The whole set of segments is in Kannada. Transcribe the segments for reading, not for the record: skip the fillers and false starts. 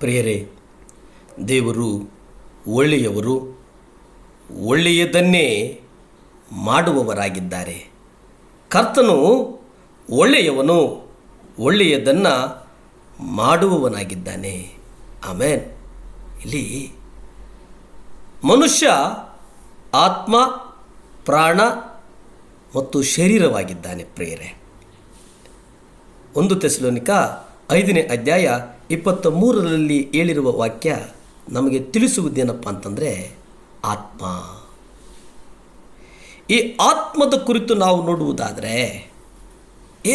ಪ್ರಿಯರೇ, ದೇವರು ಒಳ್ಳೆಯವರು, ಒಳ್ಳೆಯದನ್ನೇ ಮಾಡುವವರಾಗಿದ್ದಾರೆ. ಕರ್ತನು ಒಳ್ಳೆಯವನು, ಒಳ್ಳೆಯದನ್ನು ಮಾಡುವವನಾಗಿದ್ದಾನೆ. ಆಮೇನ್. ಇಲ್ಲಿ ಮನುಷ್ಯ ಆತ್ಮ, ಪ್ರಾಣ ಮತ್ತು ಶರೀರವಾಗಿದ್ದಾನೆ. ಪ್ರಿಯರೇ, 1 ಥೆಸಲೋನಿಕ 5ನೇ ಅಧ್ಯಾಯ 23ರಲ್ಲಿ ಹೇಳಿರುವ ವಾಕ್ಯ ನಮಗೆ ತಿಳಿಸುವುದೇನಪ್ಪ ಅಂತಂದರೆ, ಆತ್ಮ. ಈ ಆತ್ಮದ ಕುರಿತು ನಾವು ನೋಡುವುದಾದರೆ,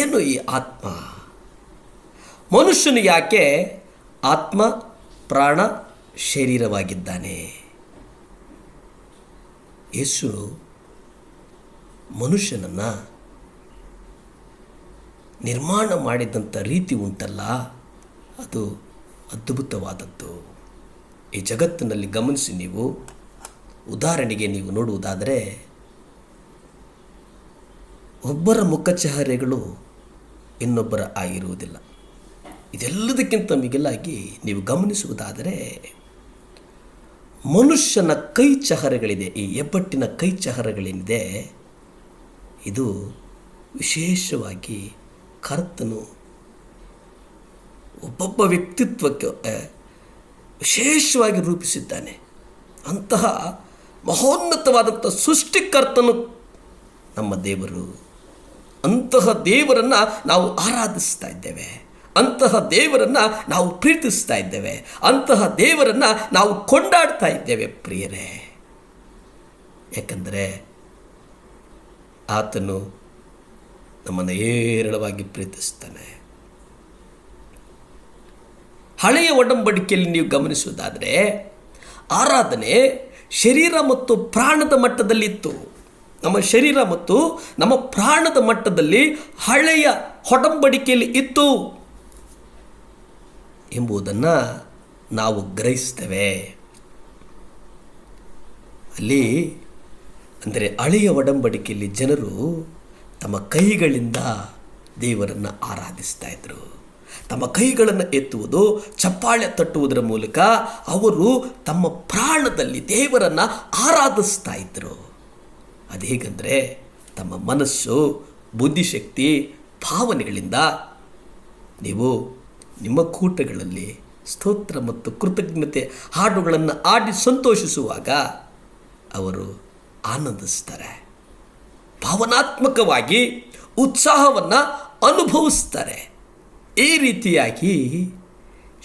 ಏನು ಈ ಆತ್ಮ? ಮನುಷ್ಯನು ಯಾಕೆ ಆತ್ಮ, ಪ್ರಾಣ, ಶರೀರವಾಗಿದ್ದಾನೆ? ಯೇಸು ಮನುಷ್ಯನನ್ನು ನಿರ್ಮಾಣ ಮಾಡಿದಂಥ ರೀತಿ ಉಂಟಲ್ಲ, ಅದು ಅದ್ಭುತವಾದದ್ದು. ಈ ಜಗತ್ತಿನಲ್ಲಿ ಗಮನಿಸಿ, ನೀವು ಉದಾಹರಣೆಗೆ ನೀವು ನೋಡುವುದಾದರೆ, ಒಬ್ಬರ ಮುಖಚಹರೆಗಳು ಇನ್ನೊಬ್ಬರ ಆಗಿರುವುದಿಲ್ಲ. ಇದೆಲ್ಲದಕ್ಕಿಂತ ಮಿಗಿಲಾಗಿ ನೀವು ಗಮನಿಸುವುದಾದರೆ, ಮನುಷ್ಯನ ಕೈ ಚಹರೆಗಳಿದೆ, ಈ ಹೆಬ್ಬಟ್ಟಿನ ಕೈ ಚಹರೆಗಳೇನಿದೆ, ಇದು ವಿಶೇಷವಾಗಿ ಕರ್ತನು ಒಬ್ಬೊಬ್ಬ ವ್ಯಕ್ತಿತ್ವಕ್ಕೆ ವಿಶೇಷವಾಗಿ ರೂಪಿಸಿದ್ದಾನೆ. ಅಂತಹ ಮಹೋನ್ನತವಾದಂಥ ಸೃಷ್ಟಿಕರ್ತನು ನಮ್ಮ ದೇವರು. ಅಂತಹ ದೇವರನ್ನು ನಾವು ಆರಾಧಿಸ್ತಾ ಇದ್ದೇವೆ, ಅಂತಹ ದೇವರನ್ನು ನಾವು ಪ್ರೀತಿಸ್ತಾ ಇದ್ದೇವೆ, ಅಂತಹ ದೇವರನ್ನು ನಾವು ಕೊಂಡಾಡ್ತಾ ಇದ್ದೇವೆ. ಪ್ರಿಯರೇ, ಯಾಕಂದರೆ ಆತನು ನಮ್ಮನ್ನು ಹೇರಳವಾಗಿ ಪ್ರೀತಿಸ್ತಾನೆ. ಹಳೆಯ ಒಡಂಬಡಿಕೆಯಲ್ಲಿ ನೀವು ಗಮನಿಸುವುದಾದರೆ, ಆರಾಧನೆ ಶರೀರ ಮತ್ತು ಪ್ರಾಣದ ಮಟ್ಟದಲ್ಲಿತ್ತು. ನಮ್ಮ ಶರೀರ ಮತ್ತು ನಮ್ಮ ಪ್ರಾಣದ ಮಟ್ಟದಲ್ಲಿ ಹಳೆಯ ಒಡಂಬಡಿಕೆಯಲ್ಲಿ ಇತ್ತು ಎಂಬುದನ್ನು ನಾವು ಗ್ರಹಿಸ್ತೇವೆ. ಅಲ್ಲಿ ಅಂದರೆ ಹಳೆಯ ಒಡಂಬಡಿಕೆಯಲ್ಲಿ ಜನರು ತಮ್ಮ ಕೈಗಳಿಂದ ದೇವರನ್ನು ಆರಾಧಿಸ್ತಾ ಇದ್ದರು. ತಮ್ಮ ಕೈಗಳನ್ನು ಎತ್ತುವುದು, ಚಪ್ಪಾಳೆ ತಟ್ಟುವುದರ ಮೂಲಕ ಅವರು ತಮ್ಮ ಪ್ರಾಣದಲ್ಲಿ ದೇವರನ್ನು ಆರಾಧಿಸ್ತಾ ಇದ್ದರು. ಅದು ಹೇಗೆಂದರೆ, ತಮ್ಮ ಮನಸ್ಸು, ಬುದ್ಧಿಶಕ್ತಿ, ಭಾವನೆಗಳಿಂದ. ನೀವು ನಿಮ್ಮ ಕೂಟಗಳಲ್ಲಿ ಸ್ತೋತ್ರ ಮತ್ತು ಕೃತಜ್ಞತೆ ಹಾಡುಗಳನ್ನು ಹಾಡಿ ಸಂತೋಷಿಸುವಾಗ ಅವರು ಆನಂದಿಸ್ತಾರೆ, ಭಾವನಾತ್ಮಕವಾಗಿ ಉತ್ಸಾಹವನ್ನು ಅನುಭವಿಸ್ತಾರೆ. ಈ ರೀತಿಯಾಗಿ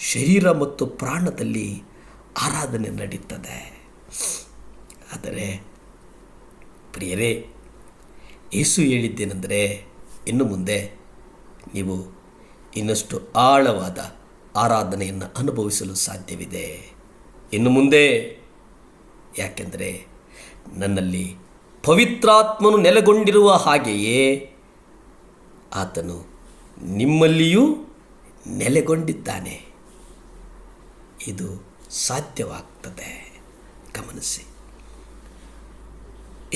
ಶರೀರ ಮತ್ತು ಪ್ರಾಣದಲ್ಲಿ ಆರಾಧನೆ ನಡೀತದೆ. ಆದರೆ ಪ್ರಿಯರೇ, ಯೇಸು ಹೇಳಿದ್ದೇನೆಂದರೆ, ಇನ್ನು ಮುಂದೆ ನೀವು ಇನ್ನಷ್ಟು ಆಳವಾದ ಆರಾಧನೆಯನ್ನು ಅನುಭವಿಸಲು ಸಾಧ್ಯವಿದೆ. ಇನ್ನು ಮುಂದೆ, ಯಾಕೆಂದರೆ ನನ್ನಲ್ಲಿ ಪವಿತ್ರಾತ್ಮನು ನೆಲೆಗೊಂಡಿರುವ ಹಾಗೆಯೇ ಆತನು ನಿಮ್ಮಲ್ಲಿಯೂ ನೆಲೆಗೊಂಡಿದ್ದಾನೆ. ಇದು ಸಾಧ್ಯವಾಗ್ತದೆ. ಗಮನಿಸಿ,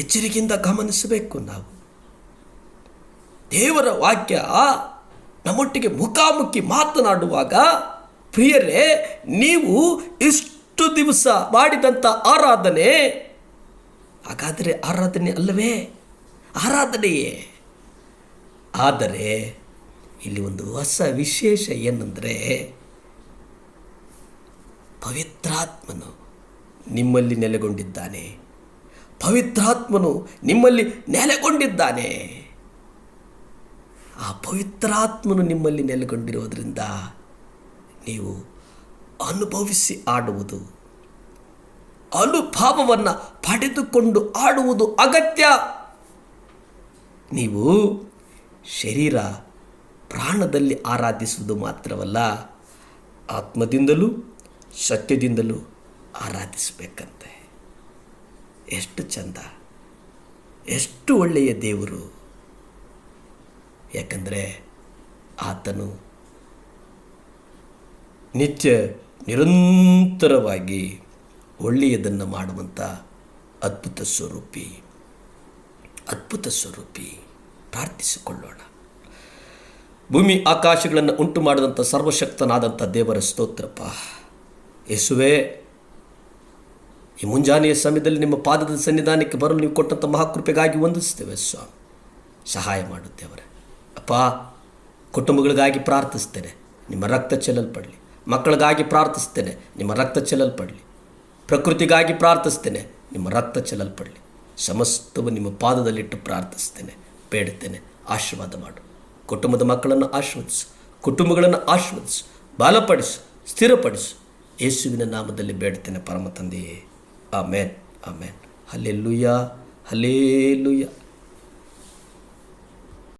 ಎಚ್ಚರಿಕೆಯಿಂದ ಗಮನಿಸಬೇಕು. ನಾವು ದೇವರ ವಾಕ್ಯ ನಮ್ಮೊಟ್ಟಿಗೆ ಮುಖಾಮುಖಿ ಮಾತನಾಡುವಾಗ, ಪ್ರಿಯರೇ, ನೀವು ಇಷ್ಟು ದಿವಸ ಮಾಡಿದಂಥ ಆರಾಧನೆ ಹಾಗಾದರೆ ಆರಾಧನೆ ಅಲ್ಲವೇ? ಆರಾಧನೆಯೇ. ಆದರೆ ಇಲ್ಲಿ ಒಂದು ಹೊಸ ವಿಶೇಷ ಏನೆಂದರೆ, ಪವಿತ್ರಾತ್ಮನು ನಿಮ್ಮಲ್ಲಿ ನೆಲೆಗೊಂಡಿದ್ದಾನೆ. ಪವಿತ್ರಾತ್ಮನು ನಿಮ್ಮಲ್ಲಿ ನೆಲೆಗೊಂಡಿದ್ದಾನೆ. ಆ ಪವಿತ್ರಾತ್ಮನು ನಿಮ್ಮಲ್ಲಿ ನೆಲೆಗೊಂಡಿರುವುದರಿಂದ ನೀವು ಅನುಭವಿಸಿ ಆಡುವುದು, ಅನುಭವವನ್ನು ಪಡೆದುಕೊಂಡು ಆಡುವುದು ಅಗತ್ಯ. ನೀವು ಶರೀರ ಪ್ರಾಣದಲ್ಲಿ ಆರಾಧಿಸುವುದು ಮಾತ್ರವಲ್ಲ, ಆತ್ಮದಿಂದಲೂ ಸತ್ಯದಿಂದಲೂ ಆರಾಧಿಸಬೇಕಂತೆ. ಎಷ್ಟು ಚಂದ, ಎಷ್ಟು ಒಳ್ಳೆಯ ದೇವರು! ಯಾಕಂದರೆ ಆತನು ನಿತ್ಯ ನಿರಂತರವಾಗಿ ಒಳ್ಳೆಯದನ್ನು ಮಾಡುವಂಥ ಅದ್ಭುತ ಸ್ವರೂಪಿ. ಅದ್ಭುತ ಸ್ವರೂಪಿ. ಪ್ರಾರ್ಥಿಸಿಕೊಳ್ಳೋಣ. ಭೂಮಿ ಆಕಾಶಗಳನ್ನು ಉಂಟು ಮಾಡಿದಂಥ ಸರ್ವಶಕ್ತನಾದಂಥ ದೇವರ ಸ್ತೋತ್ರಪ್ಪ. ಯೇಸುವೇ, ಈ ಮುಂಜಾನೆಯ ಸಮಯದಲ್ಲಿ ನಿಮ್ಮ ಪಾದದ ಸನ್ನಿಧಾನಕ್ಕೆ ಬರಲು ನೀವು ಕೊಟ್ಟಂಥ ಮಹಾಕೃಪೆಗಾಗಿ ವಂದಿಸ್ತೇವೆ ಸ್ವಾಮಿ. ಸಹಾಯ ಮಾಡುತ್ತೇವರೇ ಅಪ್ಪ. ಕುಟುಂಬಗಳಿಗಾಗಿ ಪ್ರಾರ್ಥಿಸ್ತೇನೆ, ನಿಮ್ಮ ರಕ್ತ ಚೆಲ್ಲಲ್ಪಡಲಿ. ಮಕ್ಕಳಿಗಾಗಿ ಪ್ರಾರ್ಥಿಸ್ತೇನೆ, ನಿಮ್ಮ ರಕ್ತ ಚೆಲ್ಲಲ್ಪಡಲಿ. ಪ್ರಕೃತಿಗಾಗಿ ಪ್ರಾರ್ಥಿಸ್ತೇನೆ, ನಿಮ್ಮ ರಕ್ತ ಚೆಲ್ಲಲ್ಪಡಲಿ. ಸಮಸ್ತವು ನಿಮ್ಮ ಪಾದದಲ್ಲಿಟ್ಟು ಪ್ರಾರ್ಥಿಸ್ತೇನೆ, ಬೇಡುತ್ತೇನೆ. ಆಶೀರ್ವಾದ ಮಾಡು. ಕುಟುಂಬದ ಮಕ್ಕಳನ್ನು ಆಶೀರ್ವದಿಸು, ಕುಟುಂಬಗಳನ್ನು ಆಶೀರ್ವದಿಸು, ಬಲಪಡಿಸು, ಸ್ಥಿರಪಡಿಸು. ಯೇಸುವಿನ ನಾಮದಲ್ಲಿ ಬೇಡುತ್ತೇನೆ ಪರಮ ತಂದೆಯೇ. Amen, amen. Hallelujah, hallelujah.